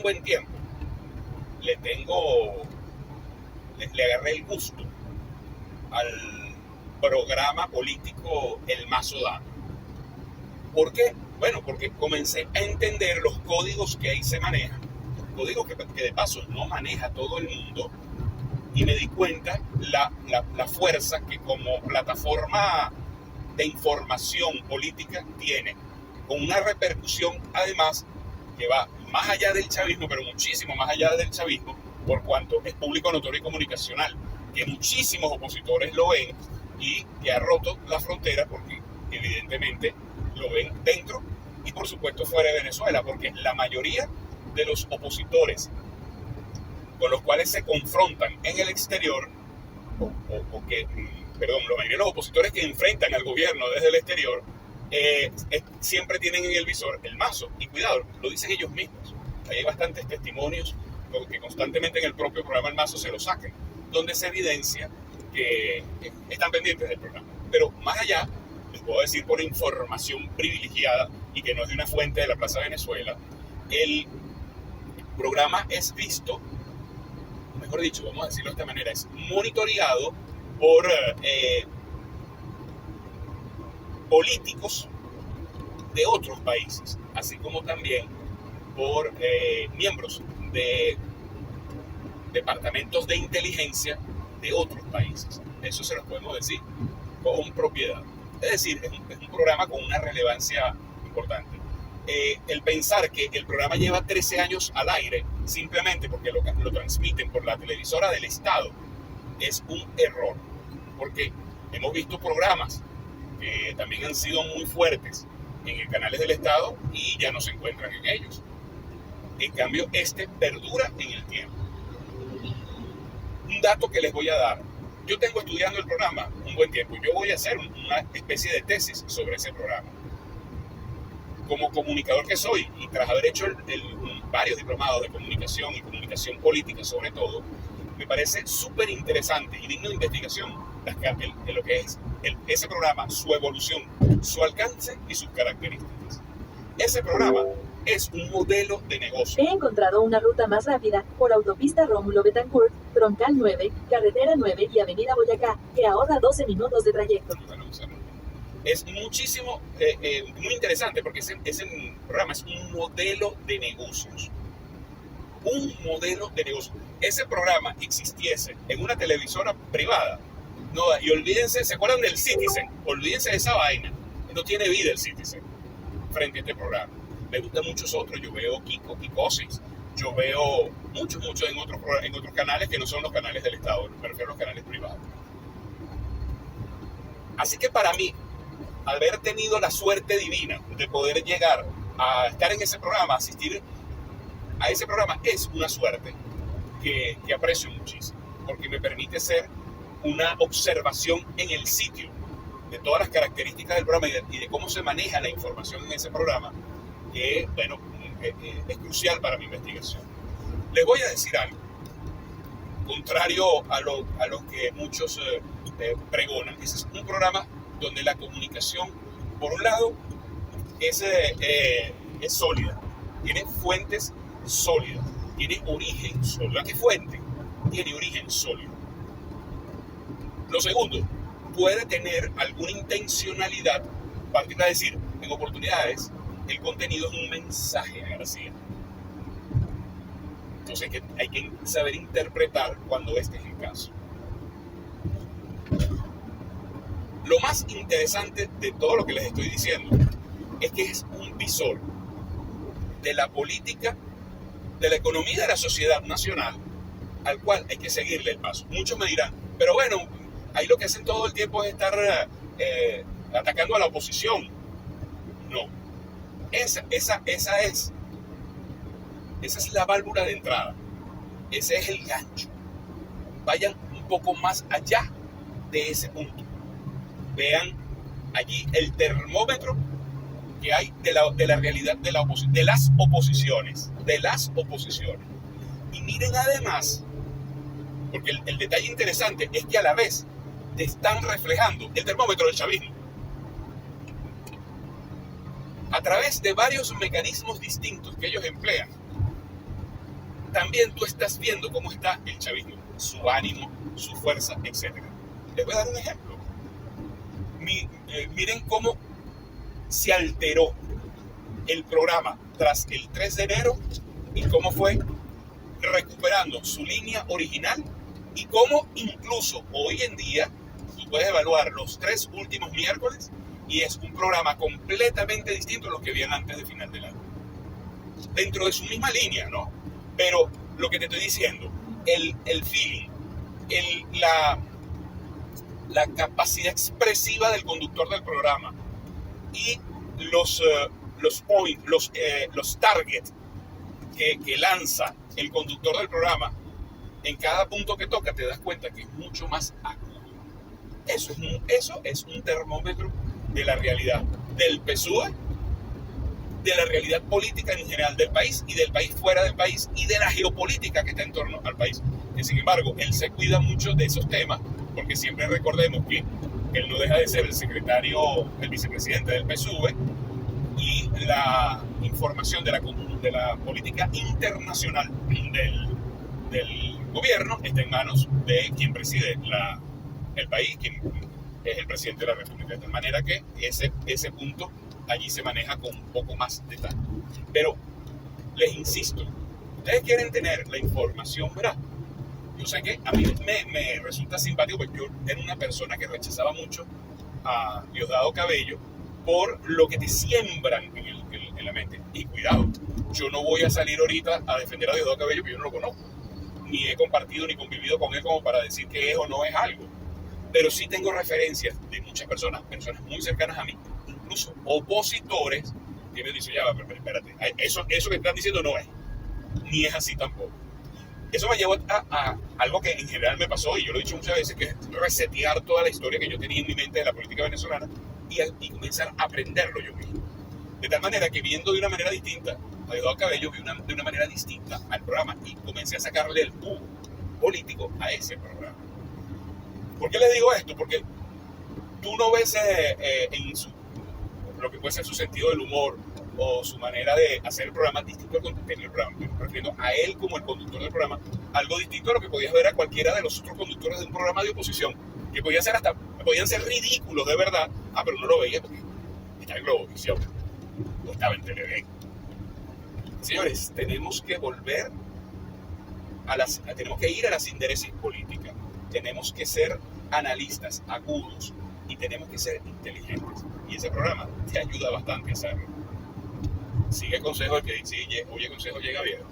buen tiempo le agarré el gusto al programa político El Mazo Dando. ¿Por qué? Bueno, porque comencé a entender los códigos que ahí se manejan, códigos que de paso no maneja todo el mundo, y me di cuenta la fuerza que como plataforma de información política tiene, con una repercusión además que va más allá del chavismo, pero muchísimo más allá del chavismo, por cuanto es público, notorio y comunicacional, que muchísimos opositores lo ven y que ha roto la frontera porque evidentemente lo ven dentro y por supuesto fuera de Venezuela, porque la mayoría de los opositores con los cuales se confrontan en el exterior, la mayoría de los opositores que enfrentan al gobierno desde el exterior, siempre tienen en el visor el mazo. Y cuidado, lo dicen ellos mismos. Ahí hay bastantes testimonios que constantemente en el propio programa El Mazo se lo sacan, donde se evidencia que están pendientes del programa. Pero más allá, les puedo decir por información privilegiada y que no es de una fuente de la Plaza Venezuela, el programa es visto, mejor dicho, vamos a decirlo de esta manera, es monitoreado por políticos de otros países, así como también por miembros de departamentos de inteligencia de otros países. Eso se los podemos decir con propiedad. Es decir, es un programa con una relevancia importante. El pensar que el programa lleva 13 años al aire simplemente porque lo transmiten por la televisora del Estado es un error, porque hemos visto programas que también han sido muy fuertes en canales del Estado y ya no se encuentran en ellos. En cambio, este perdura en el tiempo. Un dato que les voy a dar. Yo tengo estudiando el programa un buen tiempo. Yo voy a hacer una especie de tesis sobre ese programa. Como comunicador que soy, y tras haber hecho varios diplomados de comunicación y comunicación política sobre todo, me parece súper interesante y digno de investigación lo que es ese programa, su evolución, su alcance y sus características. Ese programa es un modelo de negocio. He encontrado una ruta más rápida por autopista Rómulo Betancourt, Troncal 9, Carretera 9 y Avenida Boyacá, que ahorra 12 minutos de trayecto. Es muchísimo, muy interesante porque ese programa es un modelo de negocios. Un modelo de negocios. Ese programa existiese en una televisora privada, no, y olvídense, ¿se acuerdan del Citizen? Olvídense de esa vaina. No tiene vida el Citizen frente a este programa. Me gustan muchos otros. Yo veo Kikosis. Yo veo muchos en otros canales que no son los canales del Estado. Me refiero a los canales privados. Así que para mí, haber tenido la suerte divina de poder llegar a estar en ese programa, asistir a ese programa, es una suerte que aprecio muchísimo, porque me permite ser una observación en el sitio de todas las características del programa y de cómo se maneja la información en ese programa, que, bueno, es crucial para mi investigación. Les voy a decir algo, contrario a lo que muchos pregonan. Ese es un programa donde la comunicación, por un lado, es sólida, tiene fuentes sólidas, tiene origen sólido. ¿Qué fuente? Tiene origen sólido. Lo segundo, puede tener alguna intencionalidad, particular, es decir, en oportunidades, el contenido es un mensaje a García. Entonces hay que saber interpretar cuando este es el caso. Lo más interesante de todo lo que les estoy diciendo es que es un visor de la política, de la economía de la sociedad nacional, al cual hay que seguirle el paso. Muchos me dirán, pero bueno, ahí lo que hacen todo el tiempo es estar atacando a la oposición. No, esa es la válvula de entrada, ese es el gancho. Vayan un poco más allá de ese punto. Vean allí el termómetro que hay de la realidad de las oposiciones. Y miren además, porque el detalle interesante es que a la vez te están reflejando el termómetro del chavismo a través de varios mecanismos distintos que ellos emplean. también tú estás viendo cómo está el chavismo, su ánimo, su fuerza, etc. Les voy a dar un ejemplo. Miren cómo se alteró el programa tras el 3 de enero y cómo fue recuperando su línea original y cómo incluso hoy en día tú puedes evaluar los 3 últimos miércoles y es un programa completamente distinto a lo que habían antes de final del año. Dentro de su misma línea, ¿no? Pero lo que te estoy diciendo, el feeling, la capacidad expresiva del conductor del programa y los targets que lanza el conductor del programa, en cada punto que toca te das cuenta que es mucho más agudo. Eso es un termómetro de la realidad del PSUV, de la realidad política en general del país y del país fuera del país y de la geopolítica que está en torno al país. Y sin embargo, él se cuida mucho de esos temas porque siempre recordemos que él no deja de ser el vicepresidente del PSUV y la información de la política internacional del gobierno está en manos de quien preside el país, quien es el presidente de la República. De tal manera que ese punto allí se maneja con un poco más de detalle. Pero les insisto, ustedes quieren tener la información veraz. Yo sé que a mí me resulta simpático porque yo era una persona que rechazaba mucho a Diosdado Cabello por lo que te siembran en la mente. Y cuidado, yo no voy a salir ahorita a defender a Diosdado Cabello porque yo no lo conozco. Ni he compartido ni convivido con él como para decir que es o no es algo. Pero sí tengo referencias de muchas personas muy cercanas a mí, incluso opositores, que me dicen, ya va, pero espérate, eso que están diciendo no es, ni es así tampoco. Eso me llevó a algo que en general me pasó, y yo lo he dicho muchas veces, que es resetear toda la historia que yo tenía en mi mente de la política venezolana y comenzar a aprenderlo yo mismo. De tal manera que viendo de una manera distinta a Diosdado Cabello, vi de una manera distinta al programa y comencé a sacarle el jugo político a ese programa. ¿Por qué les digo esto? Porque tú no ves lo que puede ser su sentido del humor o su manera de hacer el programa distinto al conductor del programa. Me estoy refiriendo a él como el conductor del programa, algo distinto a lo que podías ver a cualquiera de los otros conductores de un programa de oposición, que podían ser ridículos de verdad, pero no lo veía porque estaba en Globovisión o estaba en Televen. Señores, tenemos que volver tenemos que ir a la síntesis política. Tenemos que ser analistas agudos y tenemos que ser inteligentes. Y ese programa te ayuda bastante a hacerlo. Sigue consejo el que dice, oye consejo llega viejo.